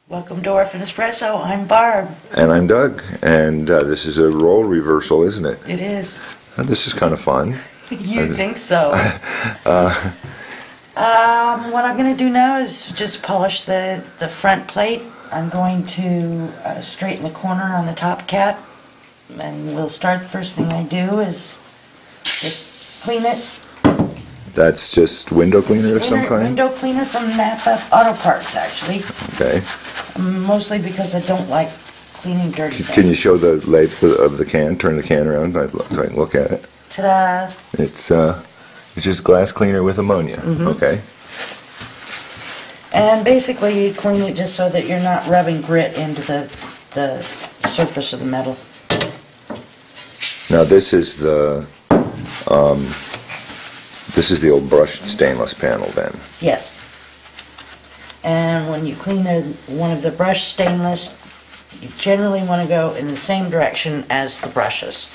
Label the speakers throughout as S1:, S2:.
S1: Welcome to Orphan Espresso. I'm Barb.
S2: And I'm Doug, and this is a role reversal, isn't it?
S1: It is.
S2: This is kind of fun.
S1: You think so? What I'm going to do now is just polish the front plate. I'm going to straighten the corner on the top cap, and we'll start. The first thing I do is just clean it.
S2: That's just window cleaner of some kind?
S1: Window cleaner from Napa Auto Parts, actually.
S2: Okay.
S1: Mostly because I don't like cleaning dirty things.
S2: Can you show the label of the can? Turn the can around so I can look at it.
S1: Ta-da!
S2: It's just glass cleaner with ammonia.
S1: Mm-hmm.
S2: Okay.
S1: And basically you clean it just so that you're not rubbing grit into the surface of the metal.
S2: Now this is the old brushed stainless panel then.
S1: Yes. And when you clean one of the brushed stainless, you generally want to go in the same direction as the brushes.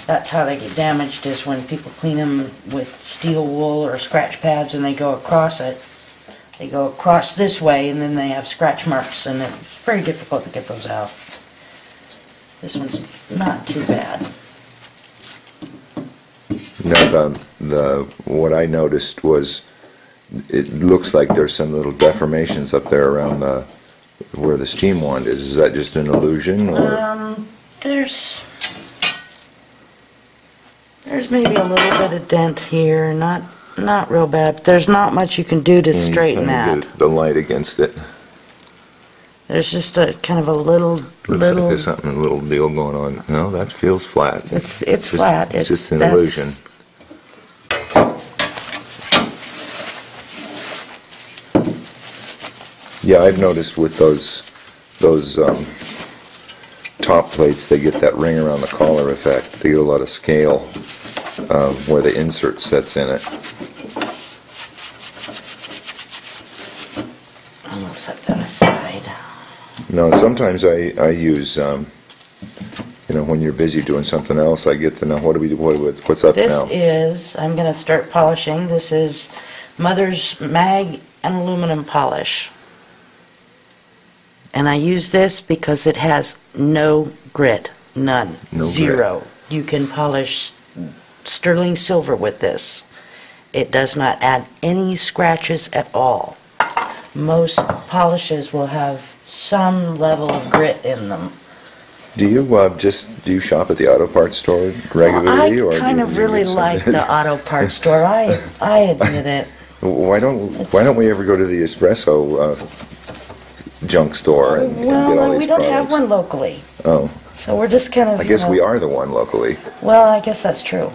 S1: That's how they get damaged, is when people clean them with steel wool or scratch pads and they go across it. They go across this way and then they have scratch marks, and it's very difficult to get those out. This one's not too bad.
S2: Now what I noticed was it looks like there's some little deformations up there around where the steam wand is. Is that just an illusion, or?
S1: There's maybe a little bit of dent here, not real bad. But there's not much you can do to straighten that.
S2: Get the light against it.
S1: There's just a kind of a little.
S2: Looks like there's something, a little deal going on. No, that feels flat.
S1: It's flat.
S2: It's just an illusion. Yeah, I've noticed with those top plates, they get that ring around the collar effect. They get a lot of scale where the insert sets in it.
S1: I'm going to set that aside.
S2: No, sometimes I use, when you're busy doing something else, I get to know what's up now.
S1: This is, I'm going to start polishing. This is Mother's Mag and Aluminum Polish. And I use this because it has no grit, none, zero.
S2: Grit.
S1: You can polish sterling silver with this. It does not add any scratches at all. Most polishes will have some level of grit in them.
S2: Do you do you shop at the auto parts store regularly,
S1: I kind of really like the auto parts store. I admit it.
S2: Why don't we ever go to the espresso junk store and get all these products?
S1: We don't have one locally.
S2: Oh.
S1: So we're just kind of.
S2: I guess we are the one locally.
S1: Well, I guess that's true.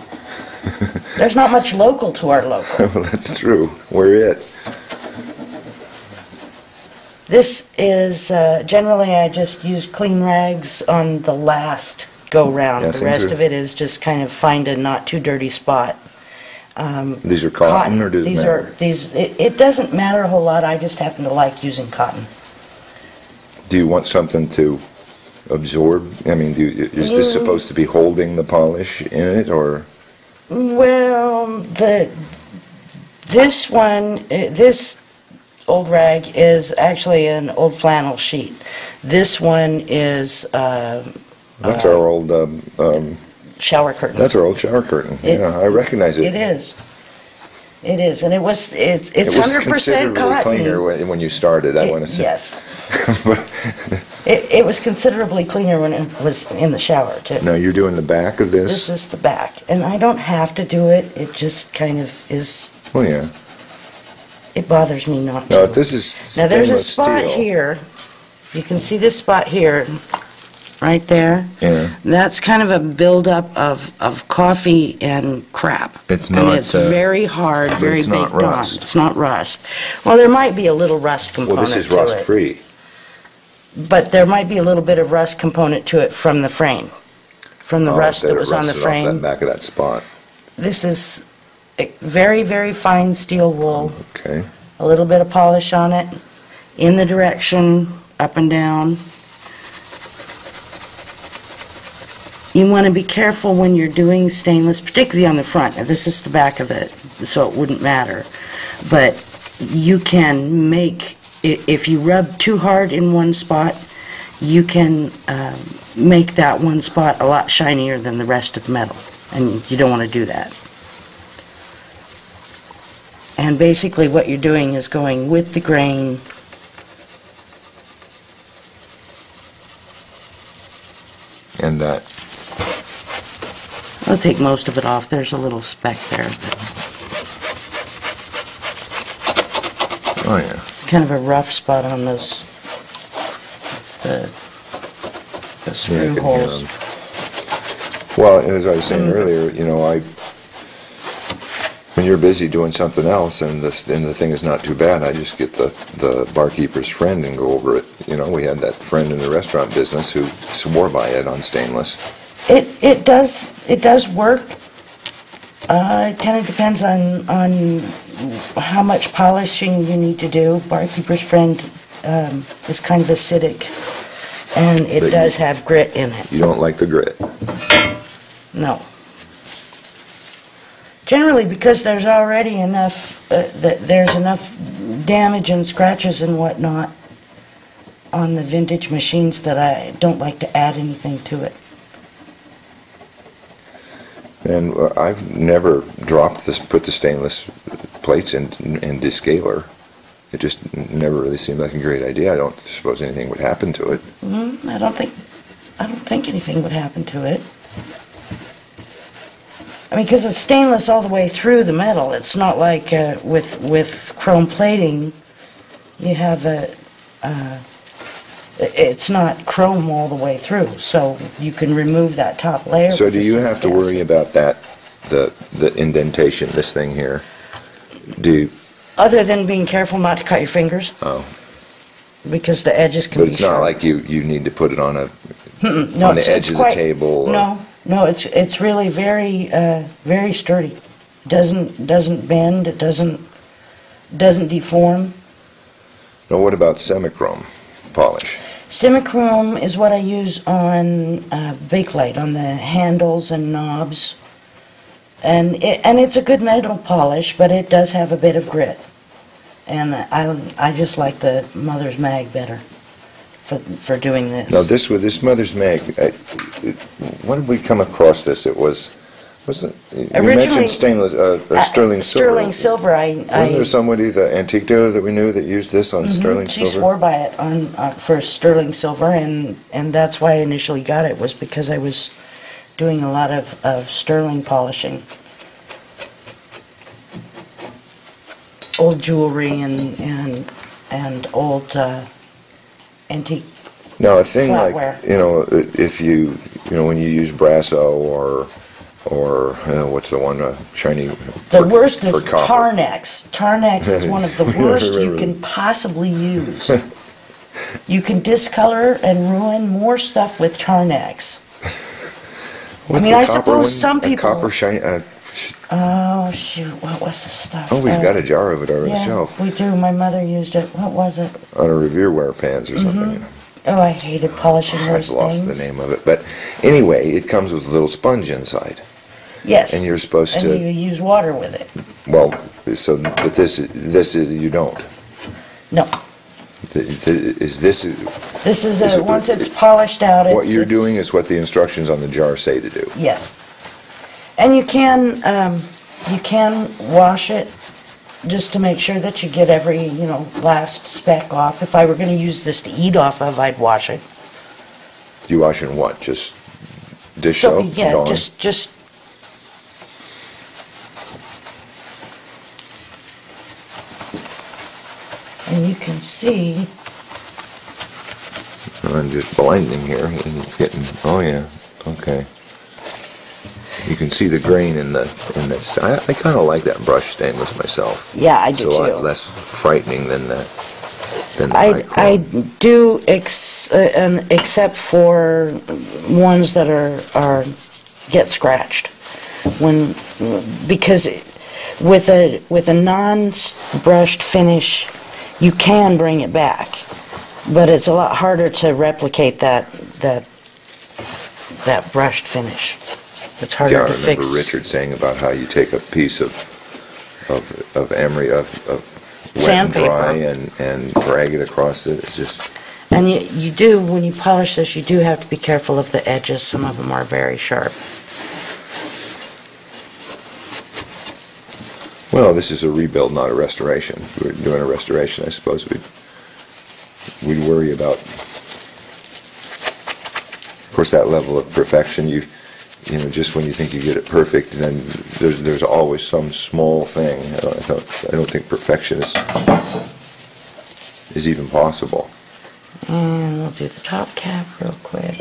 S1: There's not much local to our local.
S2: Well, that's true. We're it.
S1: This is, generally I just use clean rags on the last go-round.
S2: Yeah,
S1: the rest of it is just kind of find a not too dirty spot.
S2: These are cotton, or do they matter?
S1: It doesn't matter a whole lot. I just happen to like using cotton.
S2: Do you want something to absorb? I mean, is this supposed to be holding the polish in it, or?
S1: Well, this old rag is actually an old flannel sheet. This one is
S2: that's our old
S1: shower curtain.
S2: That's our old shower curtain. Yeah, I recognize it.
S1: It is. It is, and it's 100%
S2: considerably cleaner when you started, I want to say.
S1: Yes. It was considerably cleaner when it was in the shower, too.
S2: Now, you're doing the back of this?
S1: This is the back, and I don't have to do it. It just kind of is.
S2: Oh, yeah.
S1: It bothers me not to.
S2: Now, if this is stainless
S1: steel. Now, there's a spot here. You can see this spot here, right there.
S2: Yeah.
S1: That's kind of a buildup of coffee and crap.
S2: It's not.
S1: I mean, it's very hard, very
S2: baked on. Rust.
S1: It's not rust. Well, there might be a little rust component to it.
S2: Well, this is rust-free.
S1: But there might be a little bit of rust component to it from the frame, from the rust that was on the frame.
S2: Off that back of that spot.
S1: This is very, very fine steel wool.
S2: Okay.
S1: A little bit of polish on it, in the direction, up and down. You want to be careful when you're doing stainless, particularly on the front. Now, this is the back of it, so it wouldn't matter. But you can make if you rub too hard in one spot, you can make that one spot a lot shinier than the rest of the metal, and you don't want to do that. And basically what you're doing is going with the grain
S2: and that.
S1: I'll take most of it off. There's a little speck there.
S2: Oh yeah.
S1: It's kind of a rough spot on those the screw holes.
S2: Well, as I was saying earlier, you know, when you're busy doing something else and the thing is not too bad, I just get the barkeeper's friend and go over it. You know, we had that friend in the restaurant business who swore by it on stainless.
S1: It does work. It kind of depends on how much polishing you need to do. Barkeeper's friend is kind of acidic, and it does have grit in it.
S2: You don't like the grit?
S1: No. Generally, because there's already enough, there's enough damage and scratches and whatnot on the vintage machines that I don't like to add anything to it.
S2: And I've never put the stainless plates in descaler. It just never really seemed like a great idea. I don't suppose anything would happen to it.
S1: I don't think anything would happen to it. I mean, because it's stainless all the way through the metal. It's not like with chrome plating, you have it's not chrome all the way through, so you can remove that top layer.
S2: So do you have to worry about that, the indentation, this thing here?
S1: Other than being careful not to cut your fingers.
S2: Oh.
S1: Because the edges can be
S2: But it's not like you need to put it on on the edge of the table.
S1: No, it's really very very sturdy. Doesn't bend. It doesn't deform.
S2: Now, what about semichrome polish?
S1: Semichrome is what I use on Bakelite, on the handles and knobs, and it's a good metal polish, but it does have a bit of grit, and I just like the Mother's Mag better for doing this.
S2: Now, this Mother's Mag, when did we come across this? It was you mentioned stainless, sterling silver.
S1: Sterling silver.
S2: Wasn't there somebody, the antique dealer that we knew, that used this on sterling silver?
S1: She swore by it for sterling silver, and that's why I initially got it, was because I was doing a lot of sterling polishing. Old jewelry and old antique.
S2: Now, a thing
S1: flatware.
S2: like, you know, if you when you use Brasso or what's the one, shiny?
S1: The worst is
S2: copper.
S1: Tarnex. Tarnex is one of the worst you can possibly use. You can discolor and ruin more stuff with Tarnex. I suppose some people.
S2: Copper shiny.
S1: Oh shoot! What was the stuff?
S2: Oh, we've got a jar of it over the shelf.
S1: We do. My mother used it. What was it?
S2: On a Revere pans or something.
S1: Oh, I hated polishing those
S2: I've lost the name of it, but anyway, it comes with a little sponge inside.
S1: Yes.
S2: And you're supposed to.
S1: And you use water with it.
S2: Well, but this is you don't.
S1: No.
S2: This
S1: is once it's polished out.
S2: What you're doing is what the instructions on the jar say to do.
S1: Yes. And you can wash it just to make sure that you get every last speck off. If I were going to use this to eat off of, I'd wash it.
S2: Do you wash in what? Just dish soap?
S1: Yeah,
S2: Dawn?
S1: just. And you can see.
S2: I'm just blinding here, and it's getting. Oh yeah, okay. You can see the grain in that. I kind of like that brushed stainless myself.
S1: Yeah, I do too.
S2: It's a lot less frightening than the
S1: I do, except for ones that are get scratched because with a non-brushed finish you can bring it back, but it's a lot harder to replicate that brushed finish. It's harder to fix.
S2: I remember Richard saying about how you take a piece of emery, and dry
S1: sandpaper.
S2: and drag it across it. It's just...
S1: And you do, when you polish this, you do have to be careful of the edges. Some of them are very sharp.
S2: Well, this is a rebuild, not a restoration. If we were doing a restoration, I suppose we'd worry about, of course, that level of perfection. You know, just when you think you get it perfect, then there's always some small thing. I don't think perfection is even possible.
S1: And we'll do the top cap real quick.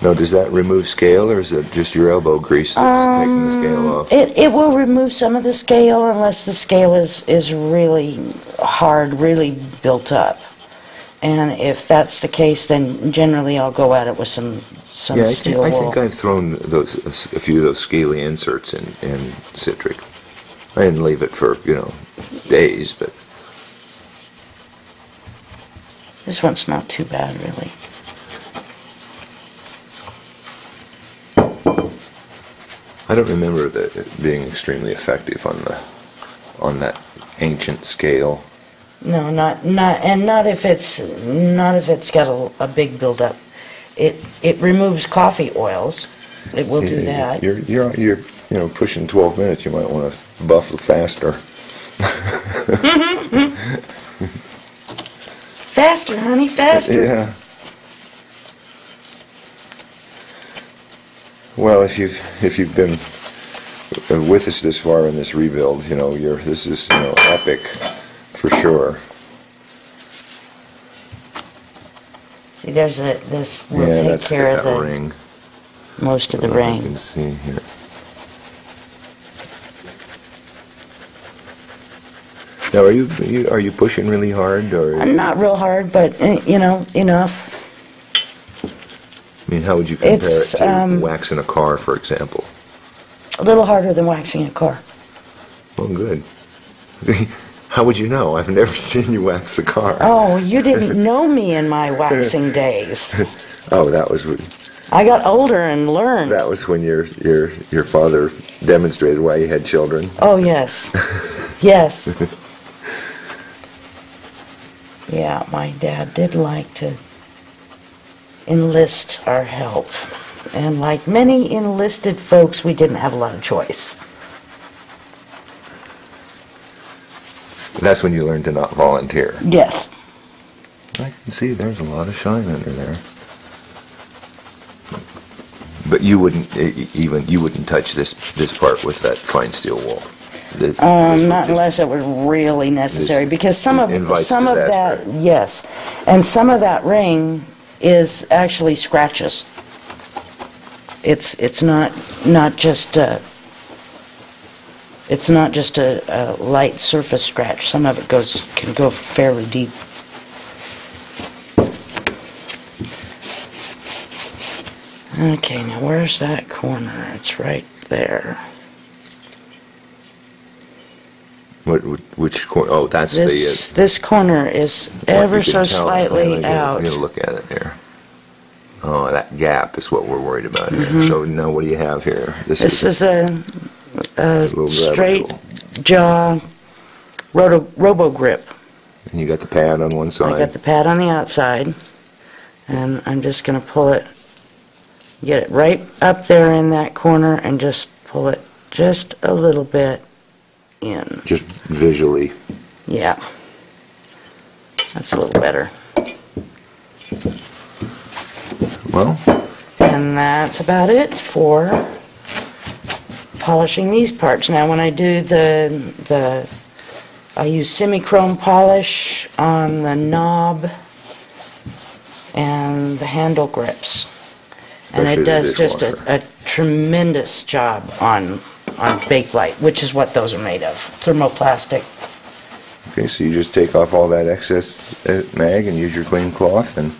S2: Now, does that remove scale, or is it just your elbow grease that's taking the scale off?
S1: It will remove some of the scale unless the scale is really hard, really built up. And if that's the case, then generally I'll go at it with some steel wool.
S2: I think I've thrown a few of those scaly inserts in citric. I didn't leave it for, days, but...
S1: This one's not too bad, really.
S2: I don't remember it being extremely effective on that ancient scale.
S1: No, not if it's got a big buildup. It removes coffee oils. It will do that.
S2: You're pushing 12 minutes. You might want to buff faster.
S1: Faster, honey, faster.
S2: Yeah. Well, if you've been with us this far in this rebuild, this is epic for sure.
S1: See, there's this will take care of the
S2: ring.
S1: Most of the ring.
S2: You can see here. Now, are you pushing really hard, or
S1: not real hard, but enough.
S2: I mean, how would you compare it to waxing a car, for example?
S1: A little harder than waxing a car.
S2: Well, good. How would you know? I've never seen you wax a car.
S1: Oh, you didn't know me in my waxing days.
S2: Oh, that was...
S1: I got older and learned.
S2: That was when your father demonstrated why he had children.
S1: Oh, yes. Yes. Yeah, my dad did like to enlist our help. And like many enlisted folks, we didn't have a lot of choice.
S2: That's when you learned to not volunteer.
S1: Yes.
S2: I can see there's a lot of shine under there. But you wouldn't touch this part with that fine steel wool.
S1: Not unless it was really necessary, because some of that, yes, and some of that ring is actually scratches. It's not just a light surface scratch. Some of it can go fairly deep. Okay, now where's that corner? It's right there.
S2: Which corner? Oh, that's
S1: this corner is ever so slightly out.
S2: I'm going to look at it here. Oh, that gap is what we're worried about here. So now what do you have here?
S1: This is a straight jaw robo grip.
S2: And you got the pad on one side.
S1: I got the pad on the outside, and I'm just going to pull it, get it right up there in that corner, and just pull it just a little bit in.
S2: Just visually.
S1: Yeah. That's a little better.
S2: Well.
S1: And that's about it for polishing these parts. Now when I do I use semi-chrome polish on the knob and the handle grips. And it does just a tremendous job on Bakelite, which is what those are made of, thermoplastic.
S2: Okay, so you just take off all that excess mag and use your clean cloth, and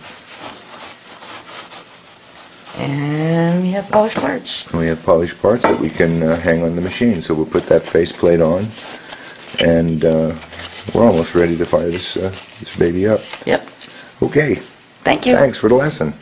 S1: we have polished parts.
S2: We have polished parts that we can hang on the machine. So we'll put that faceplate on, and we're almost ready to fire this baby up.
S1: Yep.
S2: Okay.
S1: Thank you.
S2: Thanks for the lesson.